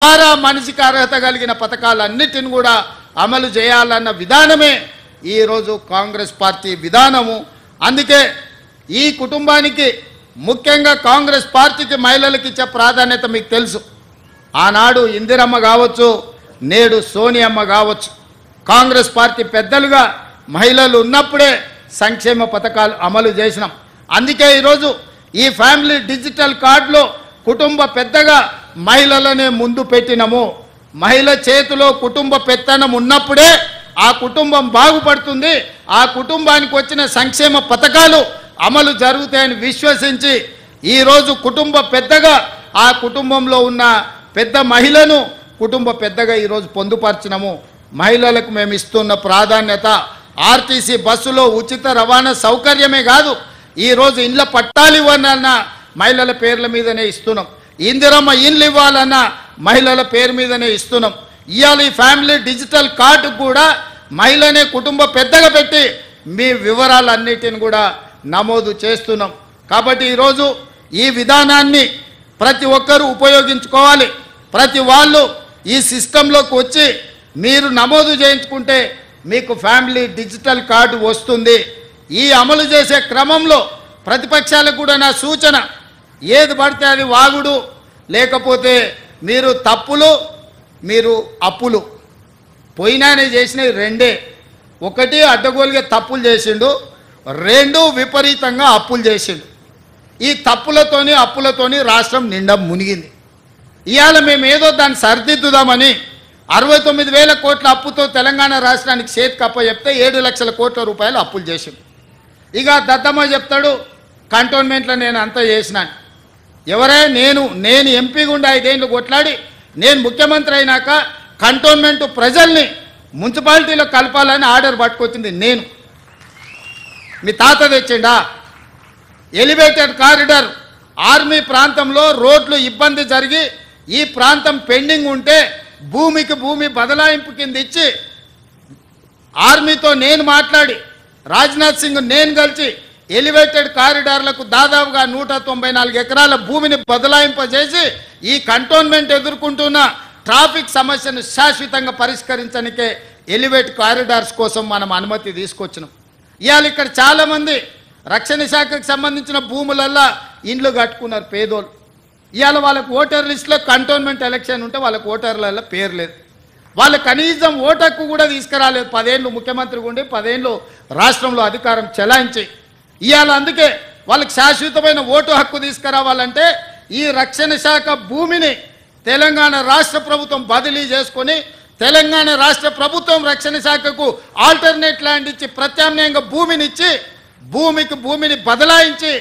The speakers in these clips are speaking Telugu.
ద్వారా మనిషికి అర్హత కలిగిన పథకాలన్నిటిని కూడా అమలు చేయాలన్న విధానమే ఈరోజు కాంగ్రెస్ పార్టీ విధానము. అందుకే ఈ కుటుంబానికి ముఖ్యంగా కాంగ్రెస్ పార్టీకి మహిళలకు ఇచ్చే ప్రాధాన్యత మీకు తెలుసు. ఆనాడు ఇందిరమ్మ కావచ్చు, నేడు సోనియమ్మ కావచ్చు, కాంగ్రెస్ పార్టీ పెద్దలుగా మహిళలు ఉన్నప్పుడే సంక్షేమ పథకాలు అమలు చేసినాం. అందుకే ఈరోజు ఈ ఫ్యామిలీ డిజిటల్ కార్డులో కుటుంబ పెద్దగా మహిళలనే ముందు పెట్టినము. మహిళ చేతిలో కుటుంబ పెత్తనం ఉన్నప్పుడే ఆ కుటుంబం బాగుపడుతుంది, ఆ కుటుంబానికి వచ్చిన సంక్షేమ పథకాలు అమలు జరుగుతాయని విశ్వసించి ఈరోజు కుటుంబ పెద్దగా ఆ కుటుంబంలో ఉన్న పెద్ద మహిళను కుటుంబ పెద్దగా ఈరోజు పొందుపరిచినము. మహిళలకు మేము ఇస్తున్న ప్రాధాన్యత ఆర్టీసీ బస్సులో ఉచిత రవాణా సౌకర్యమే కాదు, ఈరోజు ఇండ్ల పట్టాలు ఇవ్వాలన్నా మహిళల పేర్ల మీదనే ఇస్తున్నాం. ఇందిరమ్మ ఇండ్లు ఇవ్వాలన్నా మహిళల పేరు మీదనే ఇస్తున్నాం. ఇవాళ ఈ ఫ్యామిలీ డిజిటల్ కార్డు కూడా మహిళనే కుటుంబ పెద్దగా పెట్టి మీ వివరాలన్నిటిని కూడా నమోదు చేస్తున్నాం. కాబట్టి ఈరోజు ఈ విధానాన్ని ప్రతి ఒక్కరూ ఉపయోగించుకోవాలి. ప్రతి వాళ్ళు ఈ సిస్టంలోకి వచ్చి మీరు నమోదు చేయించుకుంటే మీకు ఫ్యామిలీ డిజిటల్ కార్డు వస్తుంది. ఈ అమలు చేసే క్రమంలో ప్రతిపక్షాలకు కూడా నా సూచన, ఏది పడితే అది వాగుడు, లేకపోతే మీరు తప్పులు, మీరు అప్పులు. పోయినానే చేసినవి రెండే. ఒకటి అడ్డగోలుగా తప్పులు చేసిండు, రెండు విపరీతంగా అప్పులు చేసిండు. ఈ తప్పులతోని అప్పులతోని రాష్ట్రం నిండా మునిగింది. ఇవాళ మేము ఏదో దాన్ని సరిదిద్దుదామని 69,000 కోట్ల అప్పుతో తెలంగాణ రాష్ట్రానికి చేతికప్ప చెప్తే 7 లక్షల కోట్ల రూపాయలు అప్పులు చేసిండు. ఇక దద్దమ్మ చెప్తాడు కంటోన్మెంట్లో నేను అంతా చేసినాను. ఎవరే నేను ఎంపీగా ఉండి 5 ఏళ్ళు కొట్లాడి నేను ముఖ్యమంత్రి అయినాక కంటోన్మెంట్ ప్రజల్ని మున్సిపాలిటీలో కలపాలని ఆర్డర్ పట్టుకొచ్చింది నేను. మీ తాత తెచ్చిండా? ఎలివేటెడ్ కారిడార్ ఆర్మీ ప్రాంతంలో రోడ్లు ఇబ్బంది జరిగి ఈ ప్రాంతం పెండింగ్ ఉంటే భూమికి భూమి బదలాయింపు కింద ఇచ్చి ఆర్మీతో నేను మాట్లాడి రాజ్నాథ్ సింగ్ నేను కలిసి ఎలివేటెడ్ కారిడార్లకు దాదాపుగా 194 ఎకరాల భూమిని బదలాయింపజేసి ఈ కంటోన్మెంట్ ఎదుర్కొంటున్న ట్రాఫిక్ సమస్యను శాశ్వతంగా పరిష్కరించడానికే ఎలివేట్ కారిడార్స్ కోసం మనం అనుమతి తీసుకొచ్చినాం. ఇవాళ ఇక్కడ చాలామంది రక్షణ శాఖకు సంబంధించిన భూములల్లా ఇండ్లు కట్టుకున్నారు పేదోళ్ళు. ఇవాళ వాళ్ళకు ఓటర్ లిస్టులో కంటోన్మెంట్ ఎలక్షన్ ఉంటే వాళ్ళకు ఓటర్లలో పేరు లేదు. వాళ్ళు కనీసం ఓటు హక్కు కూడా తీసుకురాలేదు. 10 ఏళ్ళు ముఖ్యమంత్రిగా ఉండి 10 ఏళ్ళు రాష్ట్రంలో అధికారం చెలాయించి ఇవాళ అందుకే వాళ్ళకి శాశ్వతమైన ఓటు హక్కు తీసుకురావాలంటే ఈ రక్షణ శాఖ భూమిని తెలంగాణ రాష్ట్ర ప్రభుత్వం బదిలీ చేసుకొని తెలంగాణ రాష్ట్ర ప్రభుత్వం రక్షణ శాఖకు ఆల్టర్నేట్ ల్యాండ్ ఇచ్చి ప్రత్యామ్నాయంగా భూమినిచ్చి భూమిని బదలాయించి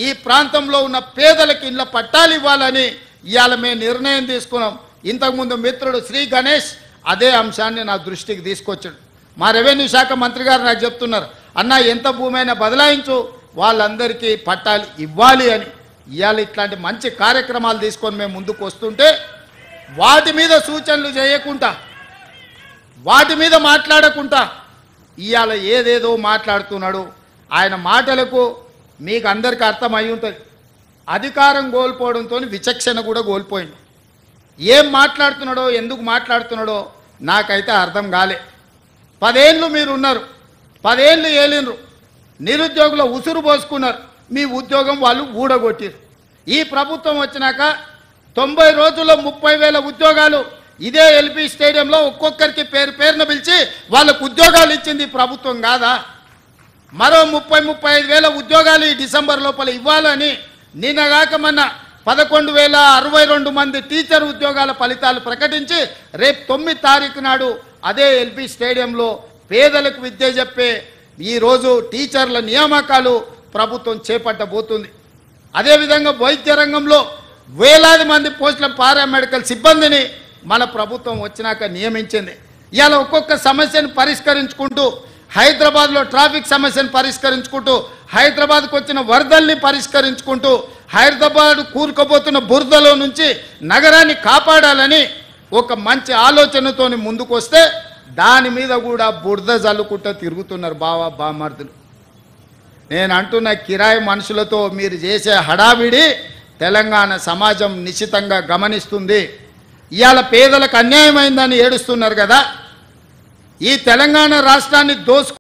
ఈ ప్రాంతంలో ఉన్న పేదలకు ఇళ్ళ పట్టాలు ఇవ్వాలని ఇవాళ మేము నిర్ణయం తీసుకున్నాం. ఇంతకుముందు మిత్రుడు శ్రీ గణేష్ అదే అంశాన్ని నా దృష్టికి తీసుకొచ్చాడు. మా రెవెన్యూ శాఖ మంత్రి గారు నాకు చెప్తున్నారు, అన్న ఎంత భూమి అయినా బదలాయించు, వాళ్ళందరికీ పట్టాలు ఇవ్వాలి అని. ఇవాళ ఇట్లాంటి మంచి కార్యక్రమాలు తీసుకొని మేము ముందుకు వస్తుంటే వాటి మీద సూచనలు చేయకుండా, వాటి మీద మాట్లాడకుండా ఇవాళ ఏదేదో మాట్లాడుతున్నాడు. ఆయన మాటలకు మీకు అందరికీ అర్థమై ఉంటుంది. అధికారం కోల్పోవడంతో విచక్షణ కూడా కోల్పోయింది. ఏం మాట్లాడుతున్నాడో ఎందుకు మాట్లాడుతున్నాడో నాకైతే అర్థం కాలే. 10 ఏళ్ళు మీరు ఉన్నారు, 10 ఏళ్ళు ఏలినరు, నిరుద్యోగుల ఉసురు పోసుకున్నారు, మీ ఉద్యోగం వాళ్ళు ఊడగొట్టారు. ఈ ప్రభుత్వం వచ్చినాక 90 రోజుల్లో 30,000 ఉద్యోగాలు ఇదే ఎల్బీ స్టేడియంలో ఒక్కొక్కరికి పేరున పిలిచి వాళ్ళకు ఉద్యోగాలు ఇచ్చింది ప్రభుత్వం కాదా? మరో 35,000 ఉద్యోగాలు ఈ డిసెంబర్ లోపల ఇవ్వాలని నిన్నగాక మొన్న 11,062 మంది టీచర్ ఉద్యోగాల ఫలితాలు ప్రకటించి రేపు 9 తారీఖు నాడు అదే ఎల్బీ స్టేడియంలో పేదలకు విద్య చెప్పే ఈరోజు టీచర్ల నియామకాలు ప్రభుత్వం చేపట్టబోతుంది. అదేవిధంగా వైద్య రంగంలో వేలాది మంది పోస్టుల పారామెడికల్ సిబ్బందిని మన ప్రభుత్వం వచ్చినాక నియమించింది. ఇవాళ ఒక్కొక్క సమస్యను పరిష్కరించుకుంటూ హైదరాబాద్లో ట్రాఫిక్ సమస్యను పరిష్కరించుకుంటూ హైదరాబాద్కు వచ్చిన వరదల్ని పరిష్కరించుకుంటూ హైదరాబాద్ కూరుకుపోతున్న బురదలో నుంచి నగరాన్ని కాపాడాలని ఒక మంచి ఆలోచనతోని ముందుకు వస్తే దాని మీద కూడా బురద జల్లుకుంటూ తిరుగుతున్నారు బామర్దులు. నేను అంటున్న కిరాయి మనుషులతో మీరు చేసే హడావిడి తెలంగాణ సమాజం నిశ్చితంగా గమనిస్తుంది. ఇవాళ పేదలకు అన్యాయమైందని ఏడుస్తున్నారు కదా. ఈ తెలంగాణ రాష్ట్రాన్ని